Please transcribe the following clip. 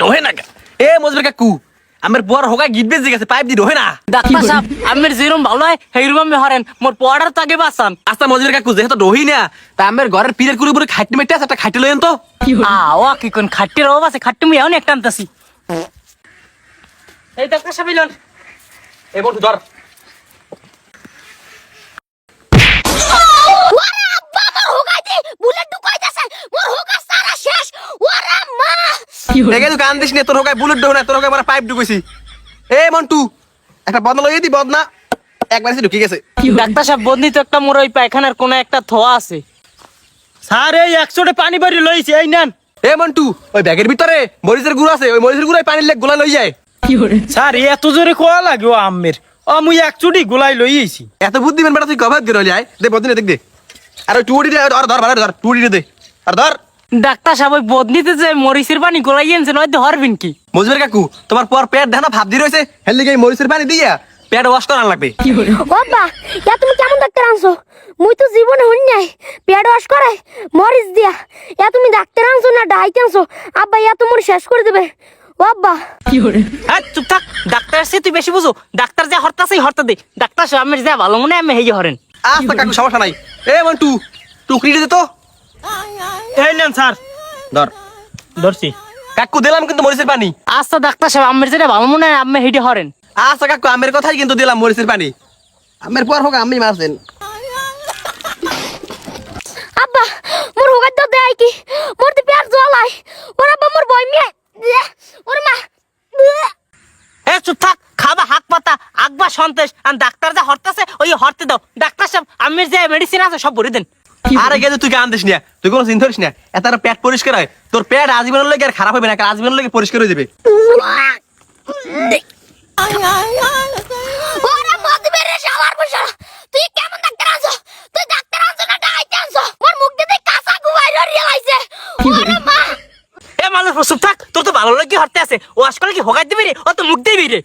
রহে না এ মজবের কাকু আমার বড় হোগা গিট বেজে গেছে পাইপ দি রহে না ডাক্তার সাহেব আমার যেরকম ভালো হয় সেইরকম আমি হরেন মোর পড়ার তো আগে বাঁচান। আচ্ছা মজবের কাকু যেহেতু রহি না তা আমার ঘরের পীরের কুড়ি পুরো খাইতে মেটে আছে একটা খাইতে লইন তো ও কি কোন খাট্টির অভাব আছে, খাট্টি মুই এখন একটা আনতাছি। এই ডাক্তার সাহেব লন এ বন্ধু ধর দেখে তুই কান্দিস নে তোর হোগায় বুলেট ঢোক না তোর হোগায় আমার পাইপ ঢুকেছি এ মন্টু একটা বদনা লইয়ে দি বদনা একবার এসে ঢুকে গেছে ডাক্তার সাহেব বদনি তো একটা মোর ওই পায়খানার কোন একটা থোয়া আছে। স্যার এই 100 পানি বাড়ি লইছে এই নেন। এ মন্টু ওই ব্যাগের ভিতরে মরিচের গুঁড়ো আছে ওই মরিচের গুঁড়ায় পানির লেগ গোলা লই যায় স্যার এত জোরে কোয়া লাগে ও আমের মুই একচুটি গোলাই লইয়েছি। এত বুদ্ধি মেন বেটা তুই কভার দিয়ে লই আয় দে বদনে দেখ দে আর ওই টুড়ি দে আর ধর ভালো ধর টুড়ি দে আর ধর ডাক্তার সাহেব ওই বদনিতে যে মরিচের পানি গোলাইয়েছে নয় হরবিন কি মজুর কাকু তোমার পর পেট দেখো না ভাব দি রইছে হেলদি গই মরিচের পানি দিয়া পেট ওয়াশ করা লাগবে বাবা ইয়া তুমি কেমন ডাক্তার আনছো? মুই তো জীবনে হই নাই পেট ওয়াশ করে মরিচ দিয়া। ইয়া তুমি ডাক্তার আনছো না ডাইতে আনছো? আব্বা ইয়া তো মোর শেষ করে দেবে। বাবা হ্যাঁ চুপ থাক, ডাক্তার সে তুই বেশি বুঝো। ডাক্তার যা হরতাছে হরতা দে। ডাক্তার সাহেব আমার যা ভালো মনে আমি হেই হরেন। আচ্ছা কাকু সমস্যা নাই এ মন্টু টুকরি দে তো এই নেন স্যার ধর ধরছি। কাকু দিলাম কিন্তু মরিচের পানি আচ্ছা ডাক্তার সাহেব আমার যেটা ভালো মনে হয় আমি হেইটি হরেন। আচ্ছা কাকু আমের কথাই কিন্তু দিলাম মরিচের পানি আমের পর হোক আমি মারছেন আব্বা মোর হোগার দাও দেয় কি মোর তো পেট জ্বালাই। ওর আব্বা মোর বই মিয়া ওর মা এ চুপ থাক, খাবা হাত পাতা আকবা সন্তেশ আর ডাক্তার যা হরতাছে ওই হরতে দাও। ডাক্তার সাহেব আমার যে মেডিসিন আছে সব ভরে দেন। আরে গেছে তুই কান্দিস না তুই কোনো চিন্তা করিস না এত পেট পরিষ্কার হয় তোর পেট আজীবনের লাগে আর খারাপ হবে না আজীবনের লাগে পরিষ্কার হয়ে যাবে ওরে মদ মেরে শালার বসালা তুই কেমন ডাক্তার আনছো? তুই ডাক্তার আনছো না ডাইতে আনছো? মোর মুখ দিয়ে কাঁচা গুয়াই রিয়ালাইছে। ওরে মা এ মানুষ চুপ থাক, তোর তো ভালো লাগে হরতে আছে ও আজকাল কি হোগাই দিবি রে ও তো মুখ দিবি রে।